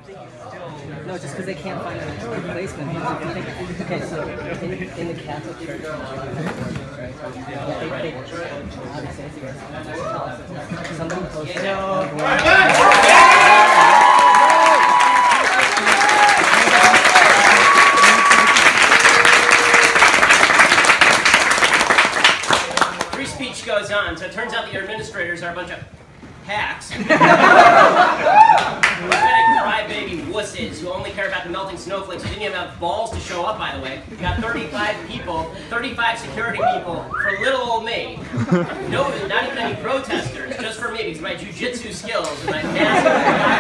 No, just because they can't find a replacement. Okay, so in the Catholic Church, somebody posted. Free speech goes on, so it turns out that your administrators are a bunch of hacks. Crybaby wusses who only care about the melting snowflakes, who didn't even have balls to show up, by the way. You got 35 people, 35 security people for little old me. No, not even any protesters, just for me, because of my jiu-jitsu skills and my massive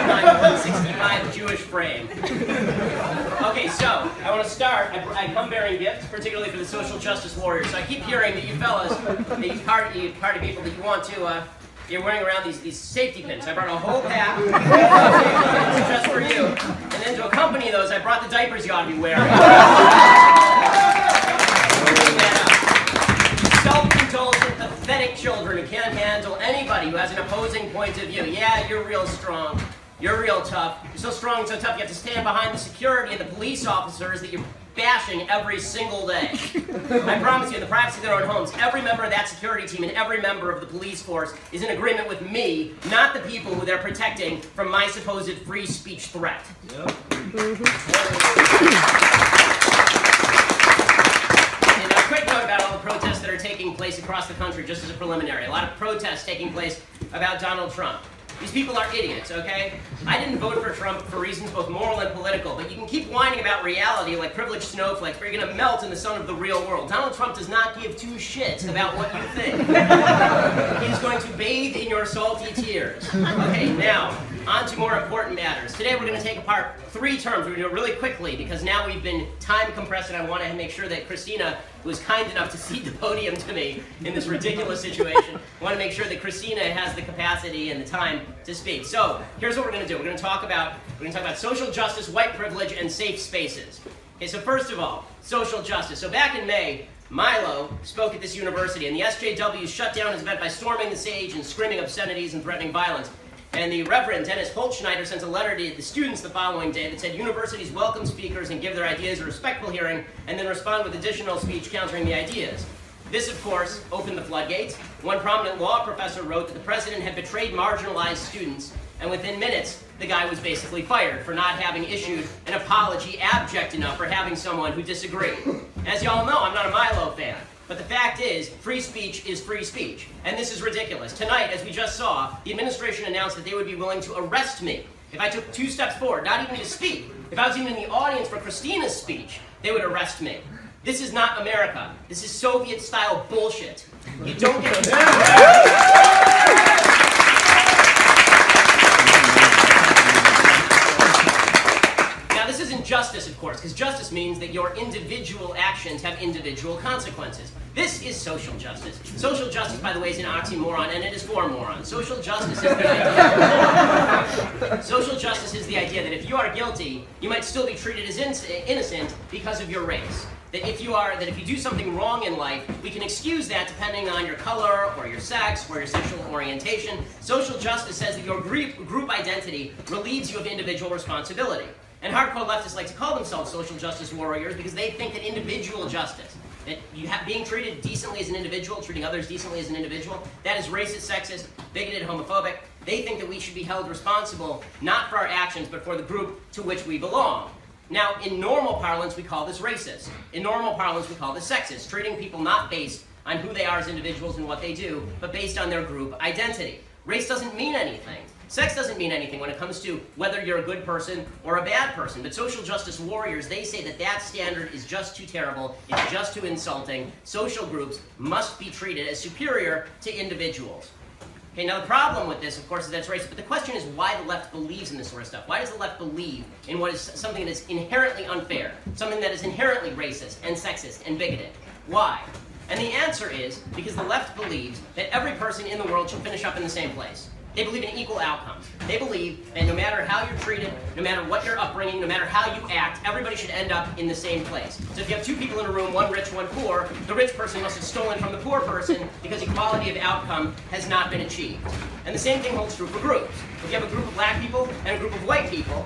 5'9", 165 Jewish frame. Okay, so, I want to start. I come bearing gifts, particularly for the social justice warriors. So I keep hearing that you fellas, these party people that you want to, you're wearing around these safety pins. I brought a whole pack just for you. And then to accompany those, I brought the diapers you ought to be wearing. Self-indulgent, pathetic children who can't handle anybody who has an opposing point of view. Yeah, you're real strong. You're real tough. You're so strong and so tough, you have to stand behind the security and the police officers that you're bashing every single day. I promise you, in the privacy of their own homes, every member of that security team and every member of the police force is in agreement with me, not the people who they're protecting from my supposed free speech threat. Yep. And a quick note about all the protests that are taking place across the country, just as a preliminary. A lot of protests taking place about Donald Trump. These people are idiots, okay? I didn't vote for Trump for reasons both moral and political, but you can keep whining about reality like privileged snowflakes, but you're going to melt in the sun of the real world. Donald Trump does not give two shits about what you think. He's going to bathe in your salty tears. Okay, now, on to more important matters. Today we're going to take apart 3 terms. We're going to do it really quickly because now we've been time compressed and I want to make sure that Christina, who was kind enough to cede the podium to me in this ridiculous situation, I want to make sure that Christina has the capacity and the time to speak. So, here's what we're going to do. We're going to talk about social justice, white privilege, and safe spaces. Okay, so first of all, social justice. So back in May, Milo spoke at this university, and the SJWs shut down his event by storming the stage and screaming obscenities and threatening violence. And the Reverend Dennis Holtschneider sent a letter to the students the following day that said universities welcome speakers and give their ideas a respectful hearing, and then respond with additional speech countering the ideas. This, of course, opened the floodgates. One prominent law professor wrote that the president had betrayed marginalized students, and within minutes, the guy was basically fired for not having issued an apology abject enough for having someone who disagreed. As y'all know, I'm not a Milo fan. But the fact is, free speech is free speech. And this is ridiculous. Tonight, as we just saw, the administration announced that they would be willing to arrest me if I took 2 steps forward, not even to speak. If I was even in the audience for Christina's speech, they would arrest me. This is not America. This is Soviet-style bullshit. You don't get This isn't justice, of course, because justice means that your individual actions have individual consequences. This is social justice. Social justice, by the way, is an oxymoron, and it is for morons. Social justice is the idea. Social justice is the idea that if you are guilty, you might still be treated as innocent because of your race. That if you do something wrong in life, we can excuse that depending on your color, or your sex, or your sexual orientation. Social justice says that your group identity relieves you of individual responsibility. And hardcore leftists like to call themselves social justice warriors because they think that individual justice, that being treated decently as an individual, treating others decently as an individual, that is racist, sexist, bigoted, homophobic. They think that we should be held responsible not for our actions, but for the group to which we belong. Now, in normal parlance, we call this racist. In normal parlance, we call this sexist, treating people not based on who they are as individuals and what they do, but based on their group identity. Race doesn't mean anything. Sex doesn't mean anything when it comes to whether you're a good person or a bad person. But social justice warriors, they say that that standard is just too terrible, it's just too insulting. Social groups must be treated as superior to individuals. Okay, now the problem with this, of course, is that it's racist, but the question is why the left believes in this sort of stuff. Why does the left believe in what is something that is inherently unfair, something that is inherently racist and sexist and bigoted? Why? And the answer is because the left believes that every person in the world should finish up in the same place. They believe in equal outcomes. They believe that no matter how you're treated, no matter what your upbringing, no matter how you act, everybody should end up in the same place. So if you have 2 people in a room, one rich, one poor, the rich person must have stolen from the poor person because equality of outcome has not been achieved. And the same thing holds true for groups. If you have a group of black people and a group of white people,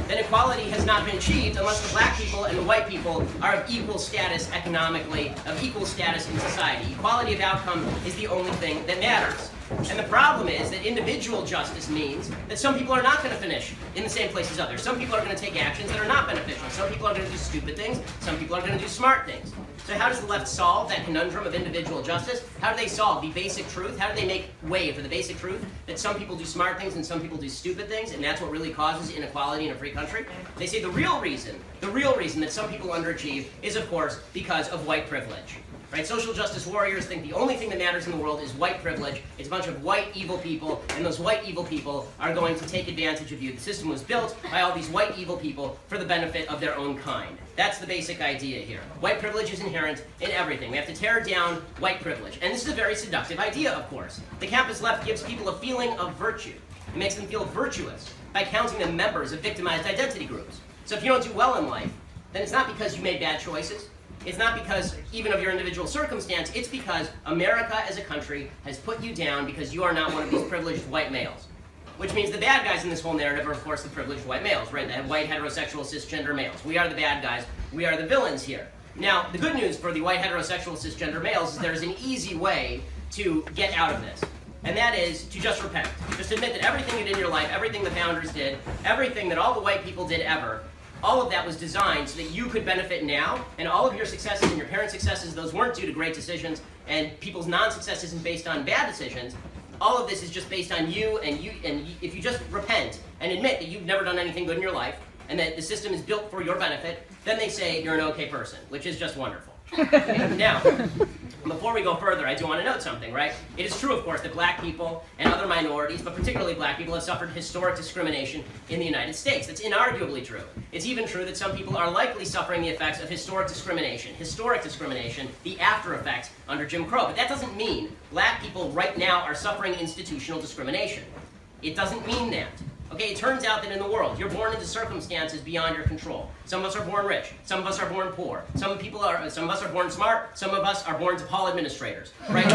then equality has not been achieved unless the black people and the white people are of equal status economically, of equal status in society. Equality of outcome is the only thing that matters. And the problem is that individual justice means that some people are not going to finish in the same place as others. Some people are going to take actions that are not beneficial. Some people are going to do stupid things. Some people are going to do smart things. So how does the left solve that conundrum of individual justice? How do they solve the basic truth? How do they make way for the basic truth that some people do smart things and some people do stupid things, and that's what really causes inequality in a free country? They say the real reason that some people underachieve is, of course, because of white privilege. Right? Social justice warriors think the only thing that matters in the world is white privilege. It's a bunch of white evil people, and those white evil people are going to take advantage of you. The system was built by all these white evil people for the benefit of their own kind. That's the basic idea here. White privilege is inherent in everything. We have to tear down white privilege. And this is a very seductive idea, of course. The campus left gives people a feeling of virtue. It makes them feel virtuous by counting them members of victimized identity groups. So if you don't do well in life, then it's not because you made bad choices. It's not because even of your individual circumstance, it's because America as a country has put you down because you are not one of these privileged white males. Which means the bad guys in this whole narrative are, of course, the privileged white males, right? The white, heterosexual, cisgender males. We are the bad guys. We are the villains here. Now, the good news for the white, heterosexual, cisgender males is there's an easy way to get out of this. And that is to just repent. Just admit that everything you did in your life, everything the founders did, everything that all the white people did ever, all of that was designed so that you could benefit now, and all of your successes and your parents' successes, those weren't due to great decisions, and people's non-success isn't based on bad decisions. All of this is just based on you, and if you just repent and admit that you've never done anything good in your life, and that the system is built for your benefit, then they say you're an okay person, which is just wonderful. Now, before we go further, I do want to note something, right? It is true, of course, that black people and other minorities, but particularly black people, have suffered historic discrimination in the United States. That's inarguably true. It's even true that some people are likely suffering the effects of historic discrimination, the after effects under Jim Crow. But that doesn't mean black people right now are suffering institutional discrimination. It doesn't mean that. Okay, it turns out that in the world, you're born into circumstances beyond your control. Some of us are born rich. Some of us are born poor. Some of us are born smart. Some of us are born DePaul administrators. Right? We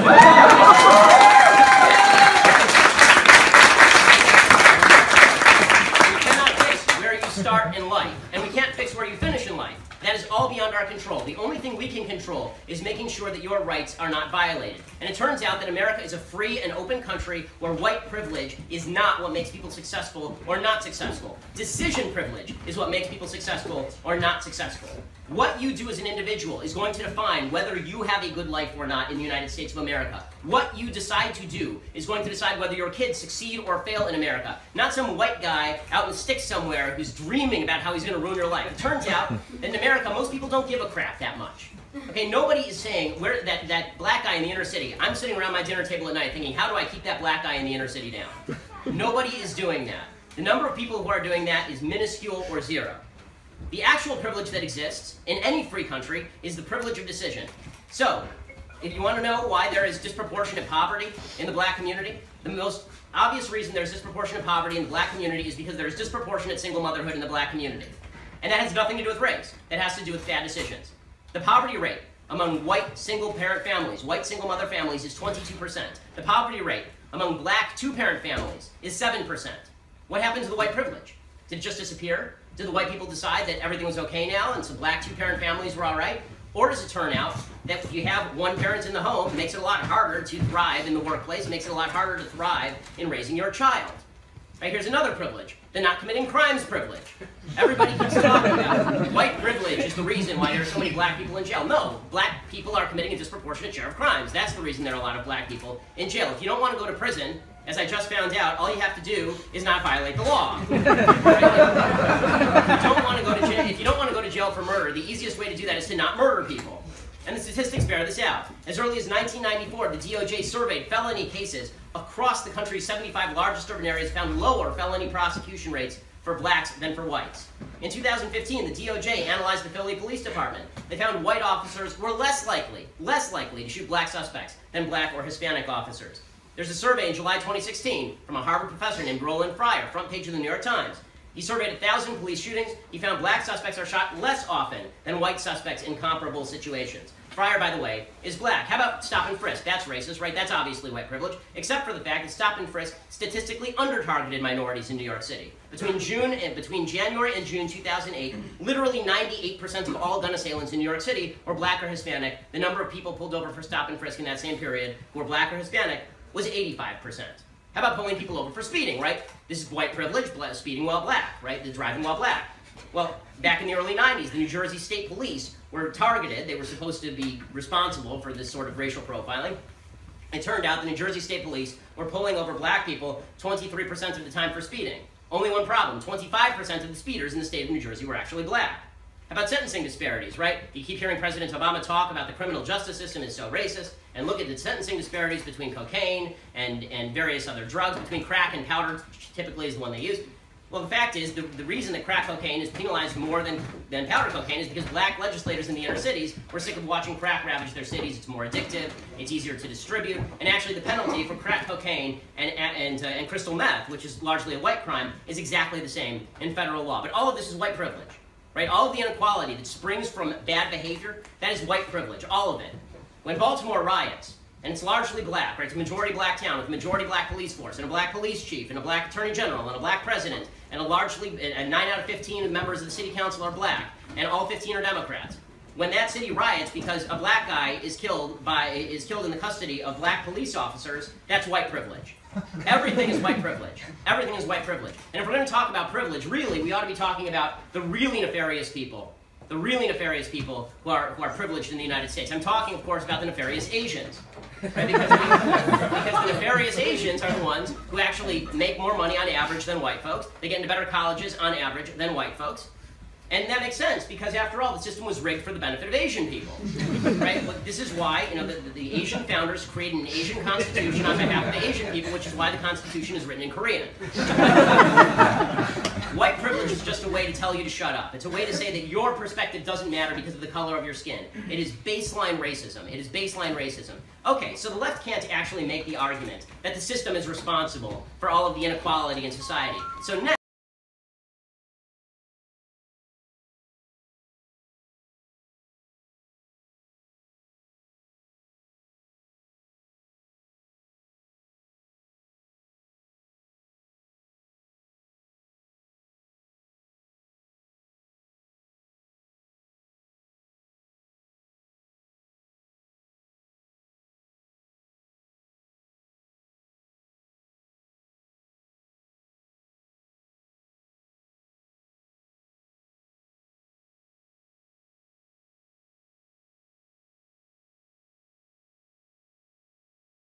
cannot fix where you start in life, and we can't fix where you finish in life. That is all beyond our control. The only thing we can control is making sure that your rights are not violated. And it turns out that America is a free and open country where white privilege is not what makes people successful or not successful. Decision privilege is what makes people successful or not successful. What you do as an individual is going to define whether you have a good life or not in the United States of America. What you decide to do is going to decide whether your kids succeed or fail in America. Not some white guy out in the sticks somewhere who's dreaming about how he's going to ruin your life. It turns out that in America, most people don't give a crap that much. Okay, nobody is saying where that black guy in the inner city, I'm sitting around my dinner table at night thinking, how do I keep that black guy in the inner city down? Nobody is doing that. The number of people who are doing that is minuscule or zero. The actual privilege that exists in any free country is the privilege of decision. So, if you want to know why there is disproportionate poverty in the black community, the most obvious reason there's disproportionate poverty in the black community is because there's disproportionate single motherhood in the black community. And that has nothing to do with race. That has to do with bad decisions. The poverty rate among white single-parent families, white single-mother families, is 22%. The poverty rate among black two-parent families is 7%. What happened to the white privilege? Did it just disappear? Did the white people decide that everything was okay now and so black two-parent families were all right? Or does it turn out that if you have one parent in the home, it makes it a lot harder to thrive in the workplace, it makes it a lot harder to thrive in raising your child? Right, here's another privilege, the not committing crimes privilege. Everybody keeps talking about white privilege is the reason why there are so many black people in jail. No, black people are committing a disproportionate share of crimes. That's the reason there are a lot of black people in jail. If you don't want to go to prison, as I just found out, all you have to do is not violate the law. Right? If you don't want to go to jail for murder, the easiest way to do that is to not murder people. And the statistics bear this out. As early as 1994, the DOJ surveyed felony cases across the country's 75 largest urban areas, found lower felony prosecution rates for blacks than for whites. In 2015, the DOJ analyzed the Philly Police Department. They found white officers were less likely to shoot black suspects than black or Hispanic officers. There's a survey in July 2016 from a Harvard professor named Roland Fryer, front page of the New York Times. He surveyed 1,000 police shootings. He found black suspects are shot less often than white suspects in comparable situations. Fryer, by the way, is black. How about stop and frisk? That's racist, right? That's obviously white privilege, except for the fact that stop and frisk statistically under-targeted minorities in New York City. Between January and June 2008, literally 98% of all gun assailants in New York City were black or Hispanic. The number of people pulled over for stop and frisk in that same period who were black or Hispanic was 85%. How about pulling people over for speeding, right? This is white privilege, speeding while black, right? The driving while black. Well, back in the early 90s, the New Jersey State Police were targeted. They were supposed to be responsible for this sort of racial profiling. It turned out the New Jersey State Police were pulling over black people 23% of the time for speeding. Only one problem, 25% of the speeders in the state of New Jersey were actually black. How about sentencing disparities, right? You keep hearing President Obama talk about the criminal justice system is so racist, and look at the sentencing disparities between cocaine and various other drugs, between crack and powder, which typically is the one they use. Well, the fact is, the reason that crack cocaine is penalized more than powder cocaine is because black legislators in the inner cities were sick of watching crack ravage their cities. It's more addictive, it's easier to distribute, and actually the penalty for crack cocaine and crystal meth, which is largely a white crime, is exactly the same in federal law. But all of this is white privilege, right? All of the inequality that springs from bad behavior, that is white privilege, all of it. When Baltimore riots, and it's largely black, right? It's a majority black town with a majority black police force, and a black police chief, and a black attorney general, and a black president, and a 9 out of 15 members of the city council are black, and all 15 are Democrats. When that city riots because a black guy is killed in the custody of black police officers, that's white privilege. Everything is white privilege. Everything is white privilege. And if we're going to talk about privilege, really, we ought to be talking about the really nefarious people. The really nefarious people who are privileged in the United States. I'm talking, of course, about the nefarious Asians. Right? Because the nefarious Asians are the ones who actually make more money on average than white folks. They get into better colleges on average than white folks. And that makes sense because, after all, the system was rigged for the benefit of Asian people. Right? Well, this is why the Asian founders created an Asian constitution on behalf of the Asian people, which is why the Constitution is written in Korean. White privilege is just a way to tell you to shut up. It's a way to say that your perspective doesn't matter because of the color of your skin. It is baseline racism. It is baseline racism. Okay, so the left can't actually make the argument that the system is responsible for all of the inequality in society. So now